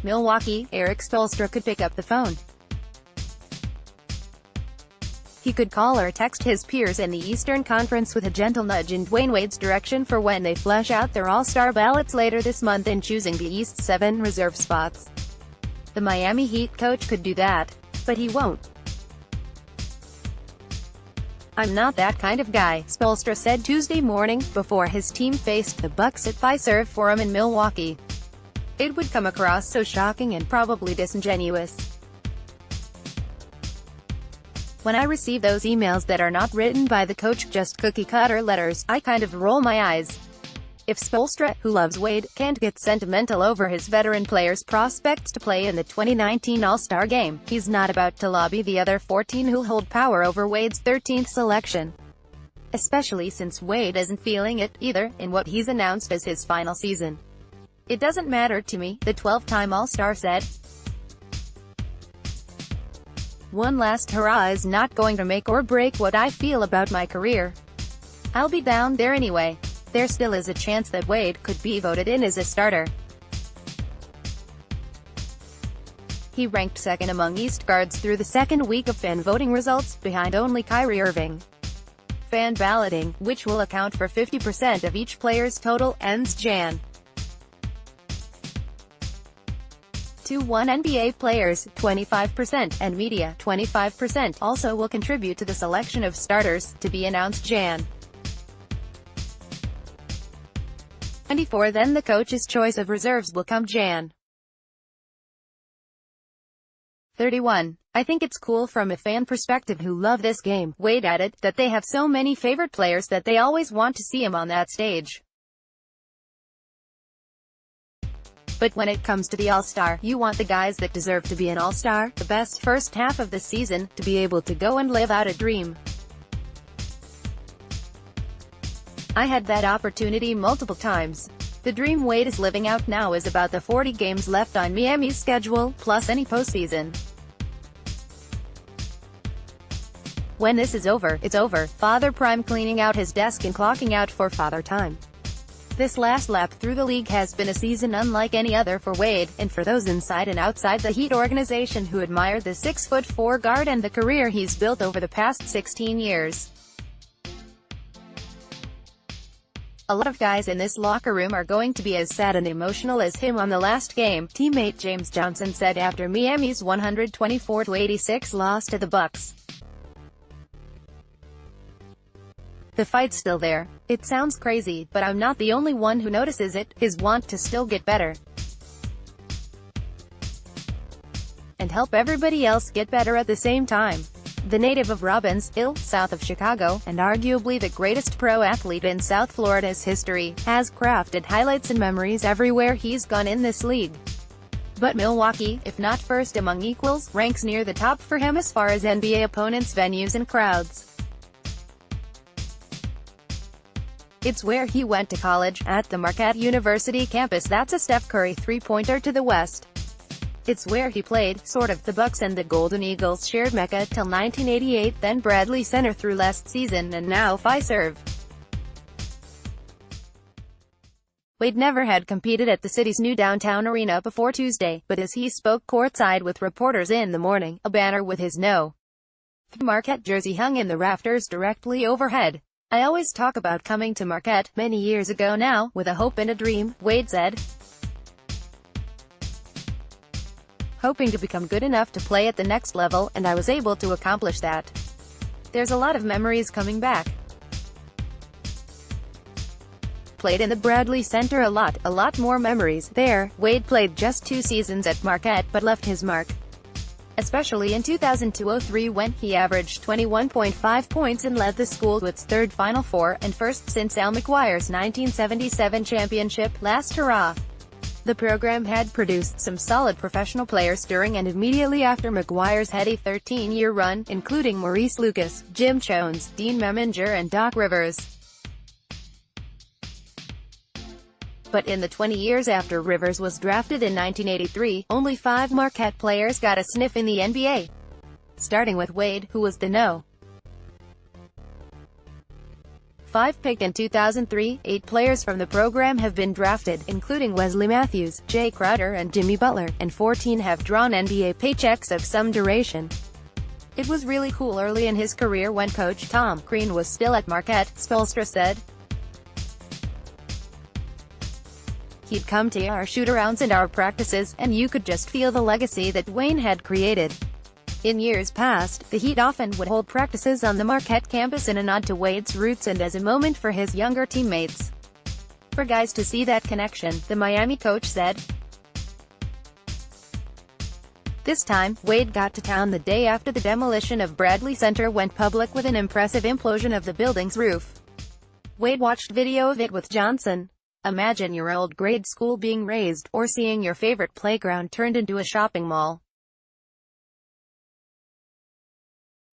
Milwaukee, Erik Spoelstra could pick up the phone. He could call or text his peers in the Eastern Conference with a gentle nudge in Dwyane Wade's direction for when they flesh out their All-Star ballots later this month in choosing the East's 7 reserve spots. The Miami Heat coach could do that, but he won't. "I'm not that kind of guy," Spoelstra said Tuesday morning, before his team faced the Bucks at Fiserv Forum in Milwaukee. "It would come across so shocking and probably disingenuous. When I receive those emails that are not written by the coach, just cookie-cutter letters, I kind of roll my eyes." If Spoelstra, who loves Wade, can't get sentimental over his veteran players' prospects to play in the 2019 All-Star game, he's not about to lobby the other 14 who hold power over Wade's 13th selection. Especially since Wade isn't feeling it, either, in what he's announced as his final season. "It doesn't matter to me," the 12-time All-Star said. "One last hurrah is not going to make or break what I feel about my career. I'll be down there anyway." There still is a chance that Wade could be voted in as a starter. He ranked second among East guards through the second week of fan voting results, behind only Kyrie Irving. Fan balloting, which will account for 50% of each player's total, ends Jan. 2-1 NBA players, 25%, and media, 25%, also will contribute to the selection of starters, to be announced Jan. 24. Then the coach's choice of reserves will come Jan. 31. "I think it's cool from a fan perspective who love this game," Wade added, "that they have so many favorite players that they always want to see him on that stage. But when it comes to the All-Star, you want the guys that deserve to be an All-Star, the best first half of the season, to be able to go and live out a dream. I had that opportunity multiple times. The dream Wade is living out now is about the 40 games left on Miami's schedule, plus any postseason. When this is over, it's over." Father Prime cleaning out his desk and clocking out for Father Time. This last lap through the league has been a season unlike any other for Wade, and for those inside and outside the Heat organization who admire the 6'4" guard and the career he's built over the past 16 years. "A lot of guys in this locker room are going to be as sad and emotional as him on the last game," teammate James Johnson said after Miami's 124-86 loss to the Bucks. "The fight's still there. It sounds crazy, but I'm not the only one who notices it, his want to still get better and help everybody else get better at the same time." The native of Robbinsville, south of Chicago, and arguably the greatest pro athlete in South Florida's history, has crafted highlights and memories everywhere he's gone in this league. But Milwaukee, if not first among equals, ranks near the top for him as far as NBA opponents, venues and crowds. It's where he went to college, at the Marquette University campus. That's a Steph Curry three-pointer to the west. It's where he played, sort of. The Bucks and the Golden Eagles shared Mecca till 1988, then Bradley Center through last season, and now Fiserv. Wade never had competed at the city's new downtown arena before Tuesday, but as he spoke courtside with reporters in the morning, a banner with his No. 3 Marquette jersey hung in the rafters directly overhead. "I always talk about coming to Marquette, many years ago now, with a hope and a dream," Wade said. "Hoping to become good enough to play at the next level, and I was able to accomplish that. There's a lot of memories coming back. Played in the Bradley Center a lot more memories there." Wade played just 2 seasons at Marquette, but left his mark, especially in 2002-03 when he averaged 21.5 points and led the school to its 3rd Final Four, and first since Al McGuire's 1977 championship, last hurrah. The program had produced some solid professional players during and immediately after McGuire's heady 13-year run, including Maurice Lucas, Jim Jones, Dean Meminger and Doc Rivers. But in the 20 years after Rivers was drafted in 1983, only 5 Marquette players got a sniff in the NBA. Starting with Wade, who was the No. 5 pick in 2003, 8 players from the program have been drafted, including Wesley Matthews, Jay Crowder and Jimmy Butler, and 14 have drawn NBA paychecks of some duration. It was really cool early in his career when Coach Tom Crean was still at Marquette, Spoelstra said. He'd come to our shoot-arounds and our practices, and you could just feel the legacy that Dwyane had created. In years past, the Heat often would hold practices on the Marquette campus in a nod to Wade's roots and as a moment for his younger teammates. For guys to see that connection, the Miami coach said. This time, Wade got to town the day after the demolition of Bradley Center went public with an impressive implosion of the building's roof. Wade watched video of it with Johnson. Imagine your old grade school being razed, or seeing your favorite playground turned into a shopping mall.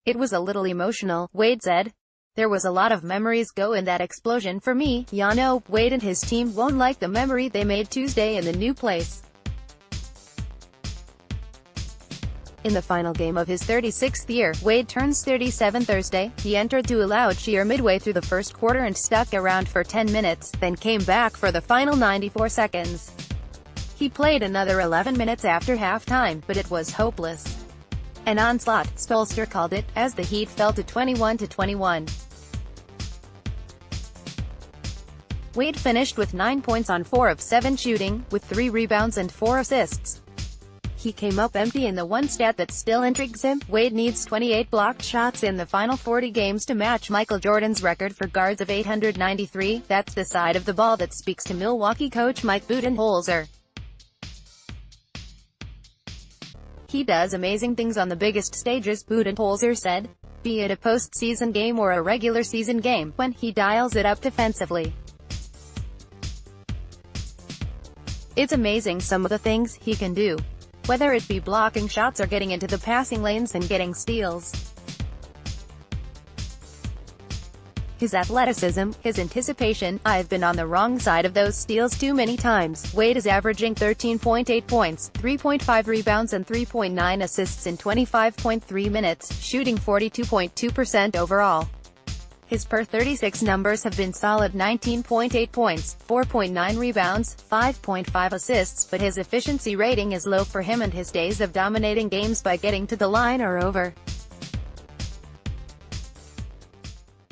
It was a little emotional, Wade said. There was a lot of memories go in that explosion for me. Ya know, Wade and his team won't like the memory they made Tuesday in the new place. In the final game of his 36th year, Wade turns 37 Thursday. He entered to a loud cheer midway through the first quarter and stuck around for 10 minutes, then came back for the final 94 seconds. He played another 11 minutes after halftime, but it was hopeless. An onslaught, Spoelstra called it, as the Heat fell to 21-21. Wade finished with 9 points on 4 of 7 shooting, with 3 rebounds and 4 assists. He came up empty in the one stat that still intrigues him. Wade needs 28 blocked shots in the final 40 games to match Michael Jordan's record for guards of 893. That's the side of the ball that speaks to Milwaukee coach Mike Budenholzer. He does amazing things on the biggest stages, Budenholzer said. Be it a postseason game or a regular season game, when he dials it up defensively. It's amazing some of the things he can do. Whether it be blocking shots or getting into the passing lanes and getting steals. His athleticism, his anticipation, I've been on the wrong side of those steals too many times. Wade is averaging 13.8 points, 3.5 rebounds and 3.9 assists in 25.3 minutes, shooting 42.2% overall. His per 36 numbers have been solid: 19.8 points, 4.9 rebounds, 5.5 assists, but his efficiency rating is low for him and his days of dominating games by getting to the line are over.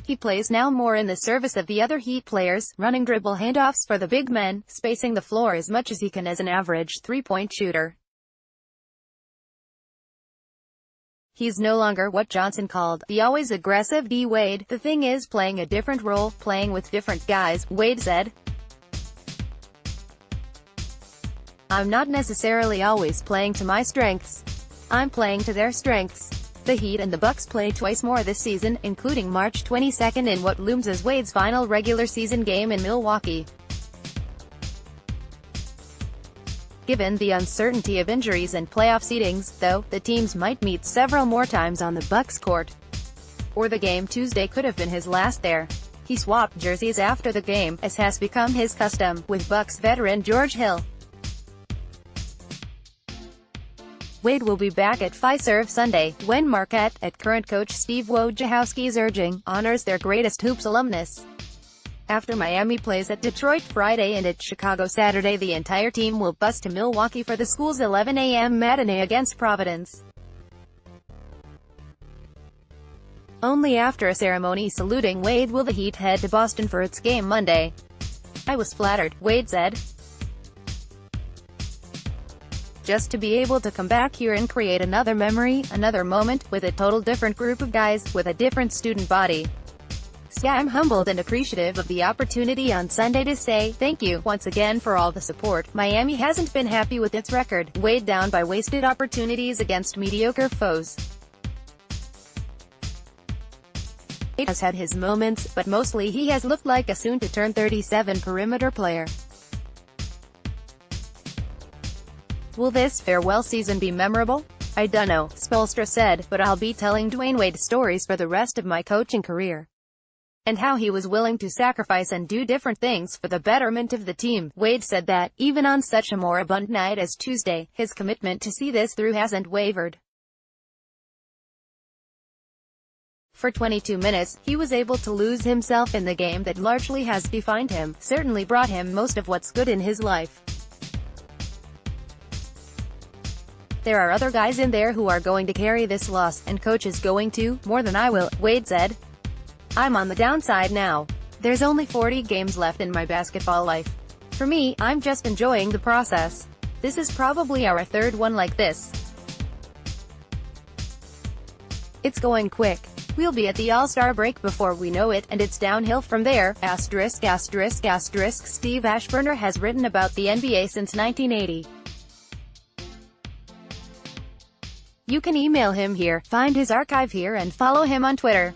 He plays now more in the service of the other Heat players, running dribble handoffs for the big men, spacing the floor as much as he can as an average three-point shooter. He's no longer what Johnson called the always aggressive D. Wade. The thing is playing a different role, playing with different guys, Wade said. I'm not necessarily always playing to my strengths. I'm playing to their strengths. The Heat and the Bucks play twice more this season, including March 22 in what looms as Wade's final regular season game in Milwaukee. Given the uncertainty of injuries and playoff seedings, though, the teams might meet several more times on the Bucks court. Or the game Tuesday could have been his last there. He swapped jerseys after the game, as has become his custom, with Bucks veteran George Hill. Wade will be back at Fiserv Sunday, when Marquette, at current coach Steve Wojciechowski's urging, honors their greatest hoops alumnus. After Miami plays at Detroit Friday and at Chicago Saturday, the entire team will bus to Milwaukee for the school's 11 a.m. matinee against Providence. Only after a ceremony saluting Wade will the Heat head to Boston for its game Monday. I was flattered, Wade said. Just to be able to come back here and create another memory, another moment, with a total different group of guys, with a different student body. Yeah, I'm humbled and appreciative of the opportunity on Sunday to say, thank you, once again for all the support. Miami hasn't been happy with its record, weighed down by wasted opportunities against mediocre foes. He has had his moments, but mostly he has looked like a soon-to-turn 37 perimeter player. Will this farewell season be memorable? I dunno, Spoelstra said, but I'll be telling Dwyane Wade stories for the rest of my coaching career. And how he was willing to sacrifice and do different things for the betterment of the team. Wade said that, even on such a moribund night as Tuesday, his commitment to see this through hasn't wavered. For 22 minutes, he was able to lose himself in the game that largely has defined him, certainly brought him most of what's good in his life. There are other guys in there who are going to carry this loss, and coach is going to, more than I will, Wade said. I'm on the downside now. There's only 40 games left in my basketball life. For me, I'm just enjoying the process. This is probably our third one like this. It's going quick. We'll be at the All-Star break before we know it, and it's downhill from there. ****** Steve Ashburner has written about the NBA since 1980. You can email him here, find his archive here, and follow him on Twitter.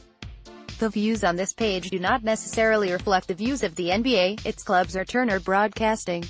The views on this page do not necessarily reflect the views of the NBA, its clubs or Turner Broadcasting.